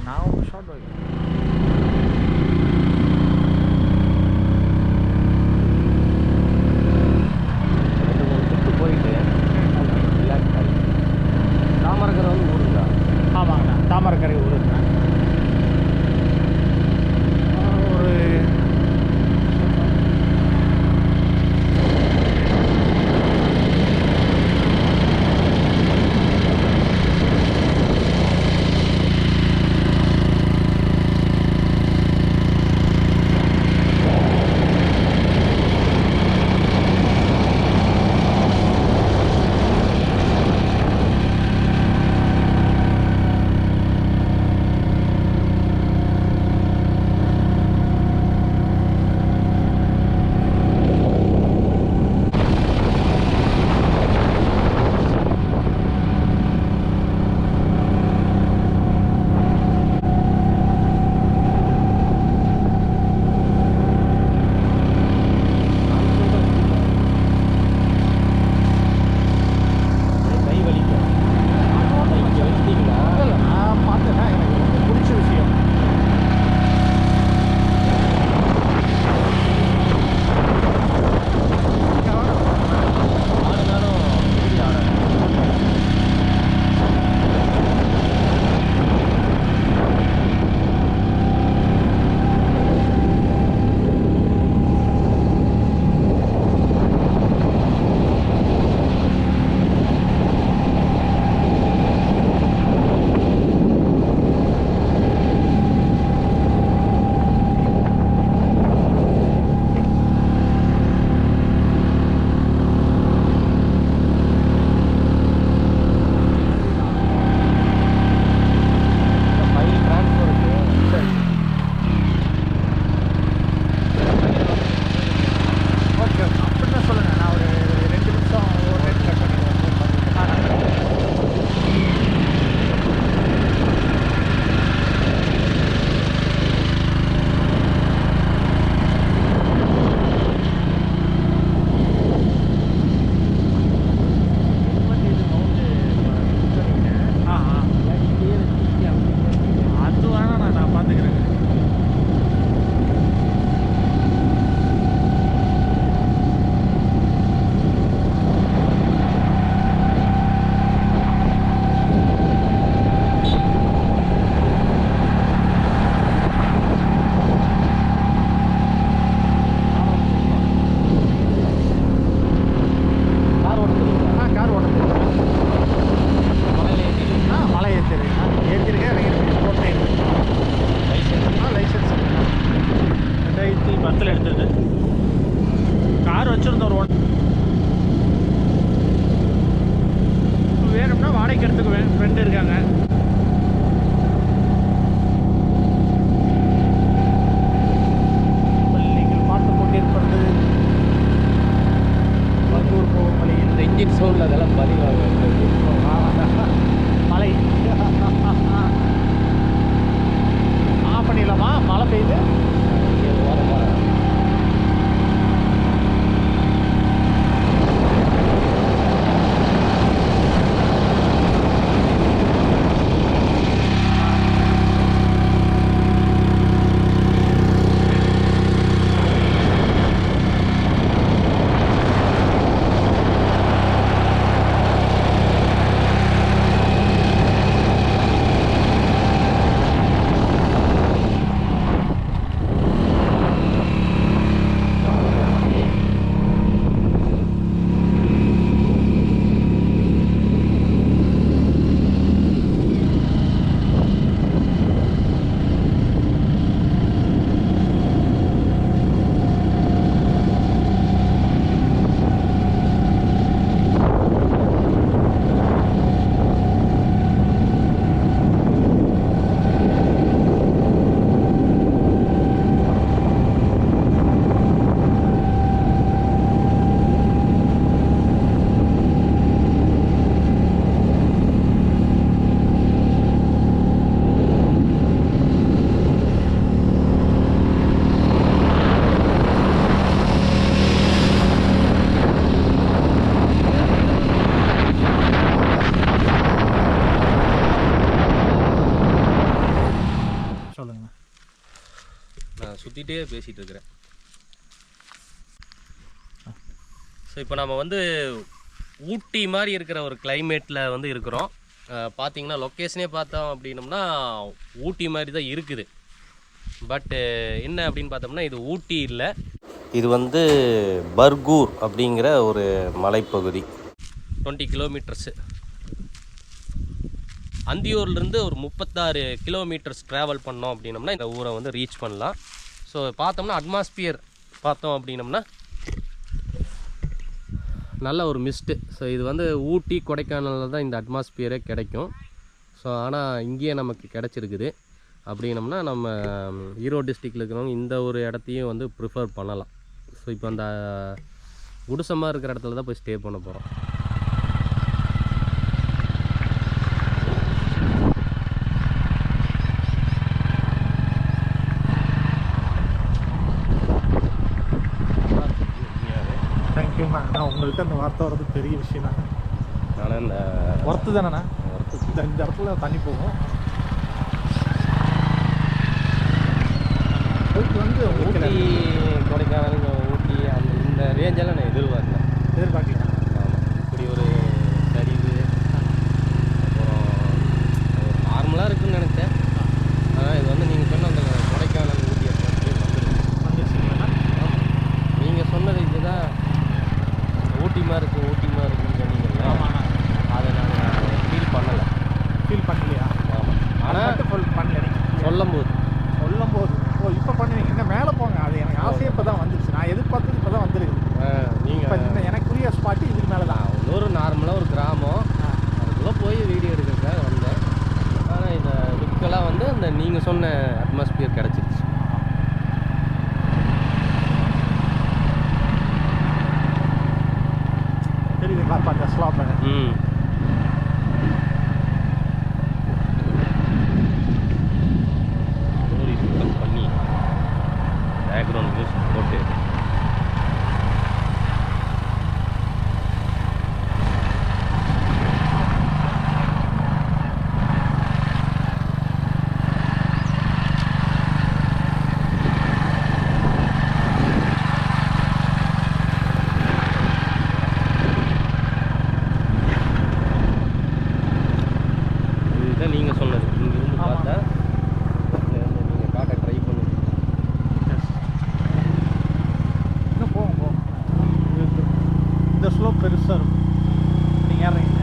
Now short bike. போயிட்டு relax ஆகி தாமரக்கரை வந்து ஊருங்களா? ஆமாங்கண்ணா, தாமரக்கரை ஊருங்கண்ணா. ஒரு பார்த்துட்டே பேசிகிட்டு இருக்கிறேன். ஸோ இப்போ நம்ம வந்து ஊட்டி மாதிரி இருக்கிற ஒரு கிளைமேட்டில் வந்து இருக்கிறோம். பார்த்தீங்கன்னா லொக்கேஷனே பார்த்தோம் அப்படின்னம்னா ஊட்டி மாதிரி தான் இருக்குது. பட்டு என்ன அப்படின்னு பார்த்தோம்னா இது ஊட்டி இல்லை, இது வந்து பர்கூர் அப்படிங்கிற ஒரு மலைப்பகுதி. 20 கிலோமீட்டர்ஸு அந்தியூர்லேருந்து ஒரு 36 கிலோமீட்டர்ஸ் ட்ராவல் பண்ணோம் அப்படின்னம்னா இந்த ஊரை வந்து ரீச் பண்ணலாம். ஸோ பார்த்தோம்னா அட்மாஸ்பியர் பார்த்தோம் அப்படின்னம்னா நல்ல ஒரு மிஸ்ட்டு. ஸோ இது வந்து ஊட்டி கொடைக்கானலில் தான் இந்த அட்மாஸ்பியரே கிடைக்கும். ஸோ ஆனால் இங்கேயே நமக்கு கிடச்சிருக்குது அப்படின்னம்னா நம்ம ஈரோடு டிஸ்ட்ரிக்டில் இருக்கிறவங்க இந்த ஒரு இடத்தையும் வந்து ப்ரிஃபர் பண்ணலாம். ஸோ இப்போ அந்த குடிசமாக இருக்கிற இடத்துல தான் போய் ஸ்டே பண்ண போகிறோம். தேங்க்யூண்ணா. நான் உங்கள்கிட்ட அந்த வார்த்தை வர்றது பெரிய விஷயம் தான். ஆனால் இந்த ஒர்த்து தானேண்ணா, இந்த இடத்துல தண்ணி போகும். வந்து ஊட்டி கொடைக்கானல் ஊட்டி அந்த இந்த ரேஞ்செல்லாம் நான் எதிர்பார்க்கலாம். ஆமாம், இப்படி ஒரு சரிவு அப்புறம் நார்மலாக இருக்குதுன்னு நினச்சேன். ஆனால் இது வந்து நீங்கள் சொன்ன அந்த கொடைக்கானல் ஊட்டி வந்துருச்சுங்களா? நீங்கள் சொன்னது இதுதான் ஊட்டிமா இருக்குன்னு சொன்னீங்களா? ஆமாண்ணா. அதை நான் ஃபீல் பண்ணலையா? ஆமாம், ஆனால் பண்ணல. சொல்லும் போது இப்போ பண்ணுவீங்க. இன்னும் மேலே போங்க. அது எனக்கு ஆசையே இப்போ தான் வந்துருச்சு. நான் எதிர்பார்த்தது இப்போ தான் வந்துருக்குது. நீங்கள் எனக்குரிய ஸ்பாட்டு இதுக்கு மேலே தான். ஒரு நார்மலாக ஒரு கிராமம், அதுக்குள்ளே போய் வீடியோ எடுக்கிறதுக்காக வந்தேன். ஆனால் இந்த லுக்கெல்லாம் வந்து அந்த நீங்கள் சொன்ன அட்மாஸ்பியர் கிடச்சிருச்சு. தெரியுதுங்களா? பார்த்து ஸ்லாப் பண்ணி பேக்ரவுண்ட் மியூசிக் போட்டு இதுதான் நீங்கள் சொன்னது. இங்கே இருந்து பார்த்தா நீங்கள் காட்ட ட்ரை பண்ணுங்க. இன்னும் போகும். இந்த ஸ்லோப் பெருசாக இருக்கும். நீங்கள் ஏறீங்க